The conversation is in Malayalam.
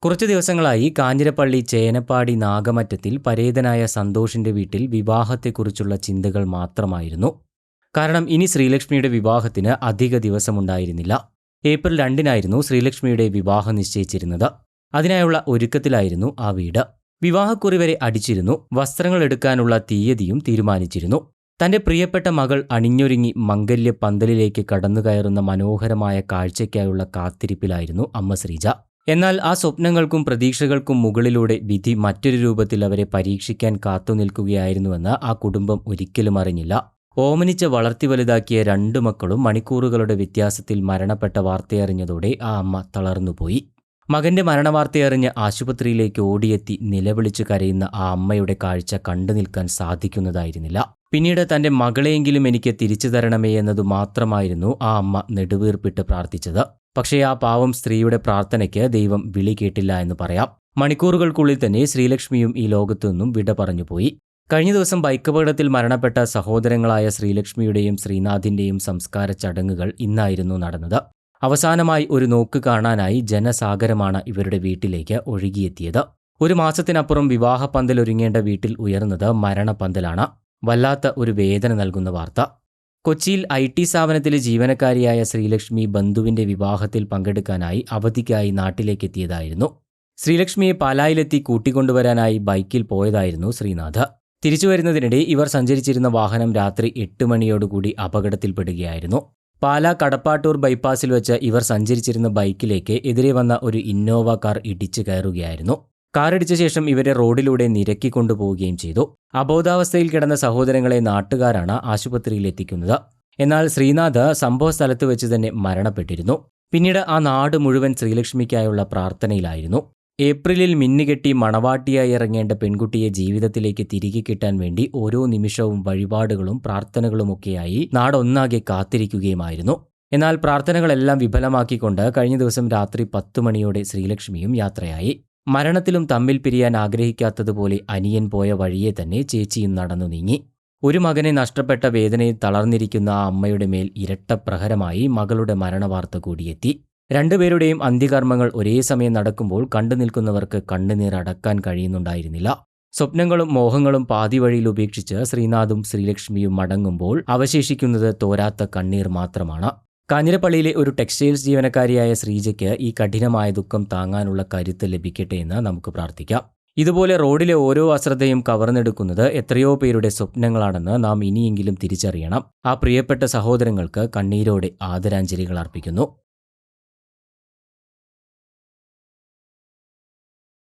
കുറച്ചു ദിവസങ്ങളായി കാഞ്ഞിരപ്പള്ളി ചേനപ്പാടി നാഗമറ്റത്തിൽ പരേതനായ സന്തോഷിന്റെ വീട്ടിൽ വിവാഹത്തെക്കുറിച്ചുള്ള ചിന്തകൾ മാത്രമായിരുന്നു. കാരണം ഇനി ശ്രീലക്ഷ്മിയുടെ വിവാഹത്തിന് അധിക ദിവസമുണ്ടായിരുന്നില്ല. ഏപ്രിൽ 2-നായിരുന്നു ശ്രീലക്ഷ്മിയുടെ വിവാഹം നിശ്ചയിച്ചിരുന്നത്. അതിനായുള്ള ഒരുക്കത്തിലായിരുന്നു ആ വീട്. വിവാഹക്കുറി വരെ അടിച്ചിരുന്നു. വസ്ത്രങ്ങൾ എടുക്കാനുള്ള തീയതിയും തീരുമാനിച്ചിരുന്നു. തന്റെ പ്രിയപ്പെട്ട മകൾ അണിഞ്ഞൊരുങ്ങി മംഗല്യ പന്തലിലേക്ക് കടന്നുകയറുന്ന മനോഹരമായ കാഴ്ചയ്ക്കായുള്ള കാത്തിരിപ്പിലായിരുന്നു അമ്മ ശ്രീജ. എന്നാൽ ആ സ്വപ്നങ്ങൾക്കും പ്രതീക്ഷകൾക്കും മുകളിലൂടെ വിധി മറ്റൊരു രൂപത്തിൽ അവരെ പരീക്ഷിക്കാൻ കാത്തുനിൽക്കുകയായിരുന്നുവെന്ന് ആ കുടുംബം ഒരിക്കലും അറിഞ്ഞില്ല. ഓമനിച്ച് വളർത്തി വലുതാക്കിയ 2 മക്കളും മണിക്കൂറുകളുടെ വ്യത്യാസത്തിൽ മരണപ്പെട്ട വാർത്തയറിഞ്ഞതോടെ ആ അമ്മ തളർന്നുപോയി. മകന്റെ മരണവാർത്തയറിഞ്ഞ് ആശുപത്രിയിലേക്ക് ഓടിയെത്തി നിലവിളിച്ചു കരയുന്ന ആ അമ്മയുടെ കാഴ്ച കണ്ടു നിൽക്കാൻ സാധിക്കുന്നതായിരുന്നില്ല. പിന്നീട് തന്റെ മകളെയെങ്കിലും എനിക്ക് തിരിച്ചു തരണമേ എന്നതു മാത്രമായിരുന്നു ആ അമ്മ നെടുവീർപ്പിട്ട് പ്രാർത്ഥിച്ചത്. പക്ഷേ ആ പാവം സ്ത്രീയുടെ പ്രാർത്ഥനയ്ക്ക് ദൈവം വിളി കേട്ടില്ല എന്ന് പറയാം. മണിക്കൂറുകൾക്കുള്ളിൽ തന്നെ ശ്രീലക്ഷ്മിയും ഈ ലോകത്തു നിന്നും വിട പറഞ്ഞുപോയി. കഴിഞ്ഞ ദിവസം ബൈക്കപകടത്തിൽ മരണപ്പെട്ട സഹോദരങ്ങളായ ശ്രീലക്ഷ്മിയുടെയും ശ്രീനാഥിന്റെയും സംസ്കാര ചടങ്ങുകൾ ഇന്നായിരുന്നു നടന്നത്. അവസാനമായി ഒരു നോക്ക് കാണാനായി ജനസാഗരമാണ് ഇവരുടെ വീട്ടിലേക്ക് ഒഴുകിയെത്തിയത്. 1 മാസത്തിനപ്പുറം വിവാഹ പന്തലൊരുങ്ങേണ്ട വീട്ടിൽ ഉയർന്നത് മരണപ്പന്തലാണ്. വല്ലാത്ത ഒരു വേദന നൽകുന്ന വാർത്ത. കൊച്ചിയിൽ IT സ്ഥാപനത്തിലെ ജീവനക്കാരിയായ ശ്രീലക്ഷ്മി ബന്ധുവിന്റെ വിവാഹത്തിൽ പങ്കെടുക്കാനായി അവധിക്കായി നാട്ടിലേക്കെത്തിയതായിരുന്നു. ശ്രീലക്ഷ്മിയെ പാലായിലെത്തി കൂട്ടിക്കൊണ്ടുവരാനായി ബൈക്കിൽ പോയതായിരുന്നു ശ്രീനാഥ്. തിരിച്ചു വരുന്നതിനിടെ ഇവർ സഞ്ചരിച്ചിരുന്ന വാഹനം രാത്രി 8 മണിയോടുകൂടി അപകടത്തിൽപ്പെടുകയായിരുന്നു. പാലാ കടപ്പാട്ടൂർ ബൈപ്പാസിൽ വെച്ച് ഇവർ സഞ്ചരിച്ചിരുന്ന ബൈക്കിലേക്ക് എതിരെ വന്ന ഒരു ഇന്നോവ കാർ ഇടിച്ചു കയറുകയായിരുന്നു. കാറിടിച്ച ശേഷം ഇവരെ റോഡിലൂടെ നിരക്കിക്കൊണ്ടുപോവുകയും ചെയ്തു. അബോധാവസ്ഥയിൽ കിടന്ന സഹോദരങ്ങളെ നാട്ടുകാരാണ് ആശുപത്രിയിൽ എത്തിക്കുന്നത്. എന്നാൽ ശ്രീനാഥ് സംഭവ സ്ഥലത്ത് വെച്ച് തന്നെ മരണപ്പെട്ടിരുന്നു. പിന്നീട് ആ നാട് മുഴുവൻ ശ്രീലക്ഷ്മിക്കായുള്ള പ്രാർത്ഥനയിലായിരുന്നു. ഏപ്രിലിൽ മിന്നുകെട്ടി മണവാട്ടിയായി ഇറങ്ങേണ്ട പെൺകുട്ടിയെ ജീവിതത്തിലേക്ക് തിരികെ കിട്ടാൻ വേണ്ടി ഓരോ നിമിഷവും വഴിപാടുകളും പ്രാർത്ഥനകളുമൊക്കെയായി നാടൊന്നാകെ കാത്തിരിക്കുകയുമായിരുന്നു. എന്നാൽ പ്രാർത്ഥനകളെല്ലാം വിഫലമാക്കിക്കൊണ്ട് കഴിഞ്ഞ ദിവസം രാത്രി 10 മണിയോടെ ശ്രീലക്ഷ്മിയും യാത്രയായി. മരണത്തിലും തമ്മിൽ പിരിയാൻ ആഗ്രഹിക്കാത്തതുപോലെ അനിയൻ പോയ വഴിയെ തന്നെ ചേച്ചിയും നടന്നു നീങ്ങി. ഒരു മകനെ നഷ്ടപ്പെട്ട വേദനയിൽ തളർന്നിരിക്കുന്ന ആ അമ്മയുടെ മേൽ ഇരട്ട പ്രഹരമായി മകളുടെ മരണവാർത്ത കൂടിയെത്തി. 2 പേരുടെയും അന്ത്യകർമ്മങ്ങൾ ഒരേ സമയം നടക്കുമ്പോൾ കണ്ടു നിൽക്കുന്നവർക്ക് കണ്ണുനീർ അടക്കാൻ കഴിയുന്നുണ്ടായിരുന്നില്ല. സ്വപ്നങ്ങളും മോഹങ്ങളും പാതി വഴിയിൽ ഉപേക്ഷിച്ച് ശ്രീനാഥും ശ്രീലക്ഷ്മിയും മടങ്ങുമ്പോൾ അവശേഷിക്കുന്നത് തോരാത്ത കണ്ണീർ മാത്രമാണ്. കാഞ്ഞിരപ്പള്ളിയിലെ ഒരു ടെക്സ്റ്റൈൽസ് ജീവനക്കാരിയായ ശ്രീജയ്ക്ക് ഈ കഠിനമായ ദുഃഖം താങ്ങാനുള്ള കരുത്ത് ലഭിക്കട്ടെ എന്ന് നമുക്ക് പ്രാർത്ഥിക്കാം. ഇതുപോലെ റോഡിലെ ഓരോ അശ്രദ്ധയും കവർന്നെടുക്കുന്നത് എത്രയോ പേരുടെ സ്വപ്നങ്ങളാണെന്ന് നാം ഇനിയെങ്കിലും തിരിച്ചറിയണം. ആ പ്രിയപ്പെട്ട സഹോദരങ്ങൾക്ക് കണ്ണീരോടെ ആദരാഞ്ജലികൾ അർപ്പിക്കുന്നു.